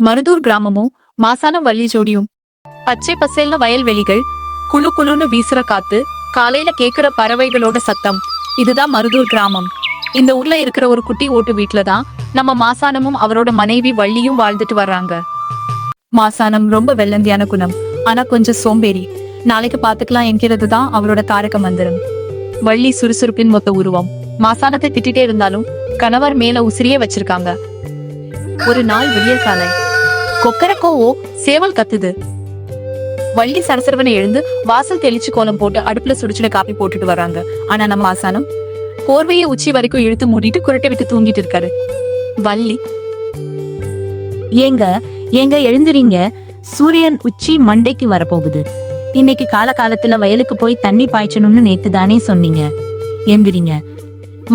மருதூர் கிராமமும் மாசானம் வள்ளி ஜோடியும். பச்சை பசேல்னு வயல்வெளிகள், குழு குழுன்னு வீசுற காத்து, காலையில கேக்குற பறவைகளோட சத்தம். இதுதான் மருதூர் கிராமம். இந்த ஊர்ல இருக்கிற ஒரு குட்டி ஓட்டு வீட்டுலதான் நம்ம மாசானமும் அவரோட மனைவி வள்ளியும் வாழ்ந்துட்டு வர்றாங்க. மாசானம் ரொம்ப வெள்ளந்தியான குணம், ஆனா கொஞ்சம் சோம்பேறி. நாளைக்கு பாத்துக்கலாம் என்கிறதுதான் அவரோட தாரக மந்திரம். வள்ளி சுறுசுறுப்பின் மொத்த உருவம். மாசானத்தை திட்டிட்டே இருந்தாலும் கணவர் மேல உசிரியே வச்சிருக்காங்க. ஒரு நாள் விடியற் காலை, கொக்கரக்கோவோ சேவல் கத்துது. வள்ளி சரசரவனை எழுந்து வாசல் தெளிச்சு கோலம் போட்டு அடுப்புல சுடிச்சுட காப்பி போட்டுட்டு வர்றாங்க. ஆனா நம்ம ஆசானம் போர்வையை உச்சி வரைக்கும் இழுத்து மூடிட்டு குரட்டை விட்டு தூங்கிட்டு இருக்காரு. வள்ளி, ஏங்க ஏங்க எழுந்துறீங்க, சூரியன் உச்சி மண்டைக்கு வரப்போகுது. இன்னைக்கு காலத்துல வயலுக்கு போய் தண்ணி பாய்ச்சணும்னு நேத்து தானே சொன்னீங்க, எந்திரிங்க.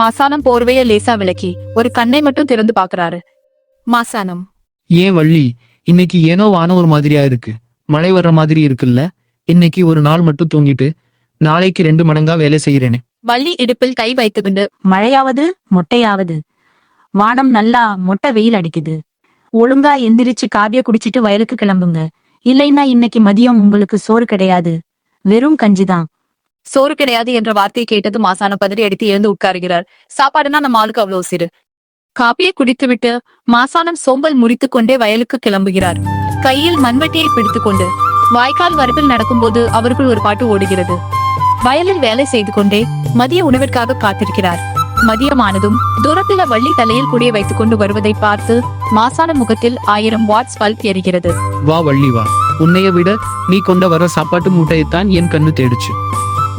மாசானம் போர்வைய லேசா விளக்கி ஒரு கண்ணை மட்டும் திறந்து பாக்குறாரு. மாசானம், ஏன் வள்ளி, இன்னைக்கு ஏனோ வானம் ஒரு மாதிரியா இருக்கு, மழை வர்ற மாதிரி இருக்குல்ல. இன்னைக்கு ஒரு நாள் மட்டும் தூங்கிட்டு நாளைக்கு 2 மடங்கா வேலை செய்யறேனே. வள்ளி இடுப்பில் கை வைத்துக்கொண்டு, மழையாவது மொட்டையாவது, வானம் நல்லா மொட்டை வெயில் அடிக்குது. ஒழுங்கா எந்திரிச்சு காபிய குடிச்சிட்டு வயலுக்கு கிளம்புங்க. இல்லைன்னா இன்னைக்கு மதியம் உங்களுக்கு சோறு கிடையாது, வெறும் கஞ்சிதான். சோறு கிடையாது என்ற வார்த்தையை கேட்டது மாசானம் பதறி அடித்து எழுந்து உட்காருகிறார். சாப்பாடுனா நம்ம ஆளுக்கு அவ்வளவு சிறு. காப்பியை குடித்துவிட்டு மாசானம் சோம்பல் முறித்து கொண்டே வயலுக்கு கிளம்புகிறார். கையில் மண்வெட்டியை பிடித்துக் கொண்டு வாய்க்கால் வரப்பில் நடக்கும்போது அவருக்குள் ஒரு பாட்டு ஓடுகிறது. வயலில் வேலை செய்து கொண்டே மதிய உணவிற்காக காத்திருக்கிறார். மதியமானதும் தூரத்துல வள்ளி தலையில் குடியை வைத்துக் கொண்டு வருவதை பார்த்து மாசான முகத்தில் 1000 வாட்ஸ் பல்ப் எரிகிறது. வா வள்ளி வா, உன்னைய விட நீ கொண்ட வர சாப்பாட்டு மூட்டையத்தான் என் கண்ணு தேடிச்சு.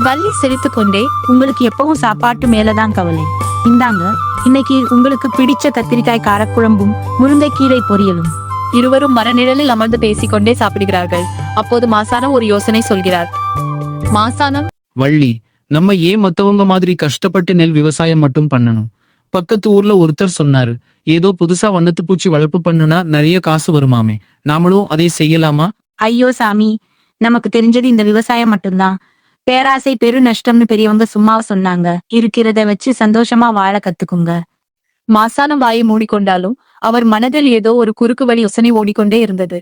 வள்ளி சிரித்து கொண்டே, உங்களுக்கு எப்பவும் சாப்பாட்டு மேலதான் கவலை. இந்தாங்க, இன்னைக்கு உங்களுக்கு பிடிச்ச கத்திரிக்காய் காரக்குழம்பும் முருங்கைக்கீரை பொரியலும். இருவரும் மரநிழலில் அமர்ந்து பேசிக்கொண்டே சாப்பிடுகிறார்கள். அப்போது மாசானம் ஒரு யோசனை சொல்கிறார். மாசானம், வள்ளி, நம்ம ஏன் மத்தவங்க மாதிரி கஷ்டப்பட்டு நெல் விவசாயம் மட்டும் பண்ணணும்? பக்கத்து ஊர்ல ஒருத்தர் சொன்னாரு, ஏதோ புதுசா வண்ணத்து பூச்சி வளர்ப்பு பண்ணுனா நிறைய காசு வருமாமே, நாமளும் அதை செய்யலாமா? ஐயோ சாமி, நமக்கு தெரிஞ்சது இந்த விவசாயம் மட்டும்தான். பேராசை பெரு நஷ்டம்னு பெரியவங்க சும்மாவா சொன்னாங்க. இருக்கிறத வச்சு சந்தோஷமா வாழ கத்துக்குங்க. மாசானம் வாயை மூடிக்கொண்டாலும் அவர் மனதில் ஏதோ ஒரு குறுக்கு வழி யோசனை ஓடிக்கொண்டே இருந்தது.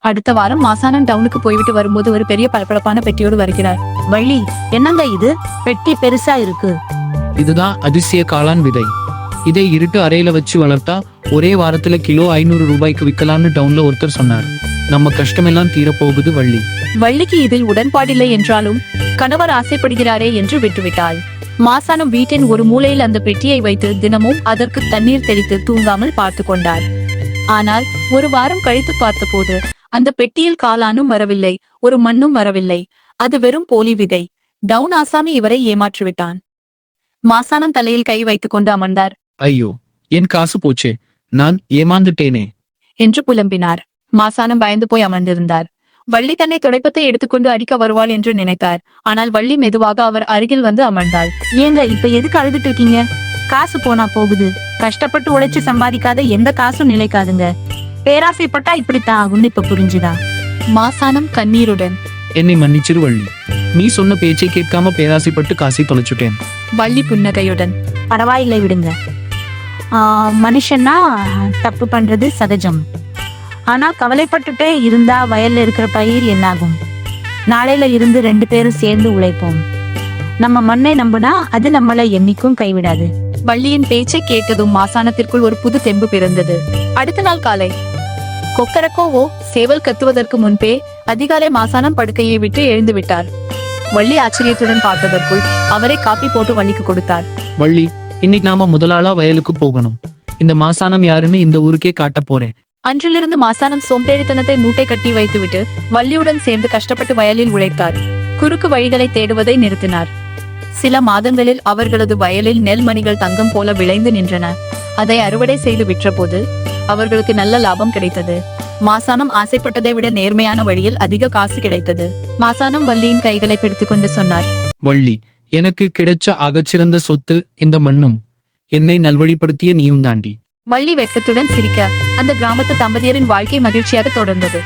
அடுத்த வாரம் மாசானம் டவுனுக்கு போய்விட்டு வரும்போது ஒரு பெரிய பளபளப்பான பெட்டியோடு வருகிறார். வள்ளி, என்னங்க இது, பெட்டி பெருசா இருக்கு. இதுதான் அதிசய காளான் விதை. இதை இருட்டு அறையில வச்சு வளர்த்தா ஒரே வாரத்துல கிலோ 500 ரூபாய்க்கு விற்கலாம்னு டவுன்ல ஒருத்தர் சொன்னார். நம்ம கஷ்டமெல்லாம் தீரப்போகுது வள்ளி. வள்ளிக்கு இதில் உடன்பாடில்லை என்றாலும் கணவர் ஆசைப்படுகிறாரே என்று விட்டுவிட்டாள். மாசானம் வீட்டின் ஒரு மூலையில் அந்த பெட்டியை வைத்து தினமும் அதற்கு தண்ணீர் தெளித்து தூங்காமல் பார்த்து கொண்டார். ஆனால் ஒரு வாரம் கழித்து பார்த்தபோது அந்த பெட்டியில் காளானும் வரவில்லை, ஒரு மண்ணும் வரவில்லை. அது வெறும் போலி விதை. டவுன் ஆசாமி இவரை ஏமாற்றிவிட்டான். மாசானம் தலையில் கை வைத்துக் கொண்டு அமர்ந்தார். ஐயோ, என் காசு போச்சே, நான் ஏமாந்துட்டேனே என்று புலம்பினார். மாசானம் பயந்து போய் அமர்ந்திருந்தார். வள்ளி தன்னை துடைப்பத்தை எடுத்துக்கொண்டு அடிக்க வருவாள் என்று நினைத்தார். ஆனால் வள்ளி மெதுவாக அவர் அருகில் வந்து அமர்ந்தாள். ஏங்க இப்ப எதுக்கு அழுதுட்டு இருக்கீங்க? காசு போனா போகுது. கஷ்டப்பட்டு உழைச்சு சம்பாதிக்காத எந்த காசும் நிலைக்காதுங்க. பேராசைப்பட்டா இப்படித்தான் ஆகும்னு இப்ப புரிஞ்சுதா? மாசானம் கண்ணீருடன், என்னை மன்னிச்சிரு வள்ளி, நீ சொன்ன பேச்சை கேட்காம பேராசைப்பட்டு காசை தொலைச்சுட்டேன். வள்ளி புன்னகையுடன், பரவாயில்லை விடுங்க. மனுஷன்னா தப்பு பண்றது சகஜம். ஆனா கவலைப்பட்டுட்டே இருந்தா வயல்ல இருக்கிற பயிர் என்னாகும்? நாளையில இருந்து 2 பேரும் சேர்ந்து உழைப்போம். நம்ம மண்ணை நம்புனா அது நம்மளை என்னைக்கும் கைவிடாது. வள்ளியின் பேச்சை கேட்டதும் மாசானத்திற்குள் ஒரு புது தெம்பு பிறந்தது. அடுத்த நாள் காலை, கொக்கரக்கோவோ சேவல் கத்துவதற்கு முன்பே அதிகாலை மாசானம் படுக்கையை விட்டு எழுந்து விட்டார். வள்ளி ஆச்சரியத்துடன் பார்த்ததற்குள் அவரை காப்பி போட்டு வள்ளிக்கு கொடுத்தார். வள்ளி, இன்னைக்கு நாம முதலாளா வயலுக்கு போகணும். இந்த மாசானம் யாருன்னு இந்த ஊருக்கே காட்ட போறேன். அன்றிலிருந்து மாசானம் சோம்பேறித்தனத்தை மூட்டை கட்டி வைத்துவிட்டு வள்ளியுடன் சேர்ந்து கஷ்டப்பட்டு வயலில் உழைத்தார். குறுக்கு வழிகளை தேடுவதை நிறுத்தினார். சில மாதங்களில் அவர்களது வயலில் நெல்மணிகள் தங்கம் போல விளைந்து நின்றன. அதை அறுவடை செய்து விற்றபோது அவர்களுக்கு நல்ல லாபம் கிடைத்தது. மாசானம் ஆசைப்பட்டதை விட நேர்மையான வழியில் அதிக காசு கிடைத்தது. மாசானம் வள்ளியின் கைகளை பிடித்துக் கொண்டு சொன்னார். வள்ளி, எனக்கு கிடைச்ச ஆகச்சிறந்த சொத்து இந்த மண்ணும் என்னை நல்வழிப்படுத்திய நீயும் தாண்டி. வள்ளி வெட்கத்துடன் சிரிக்க அந்த கிராமத்து தம்பதியரின் வாழ்க்கை மகிழ்ச்சியாக தொடர்ந்தது.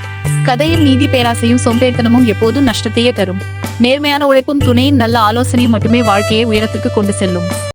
கதையில் நீதி, பேராசையும் சோம்பேறித்தனமும் எப்போதும் நஷ்டத்தையே தரும். நேர்மையான உழைப்பும் துணையின் நல்ல ஆலோசனையும் மட்டுமே வாழ்க்கையை உயரத்துக்கு கொண்டு செல்லும்.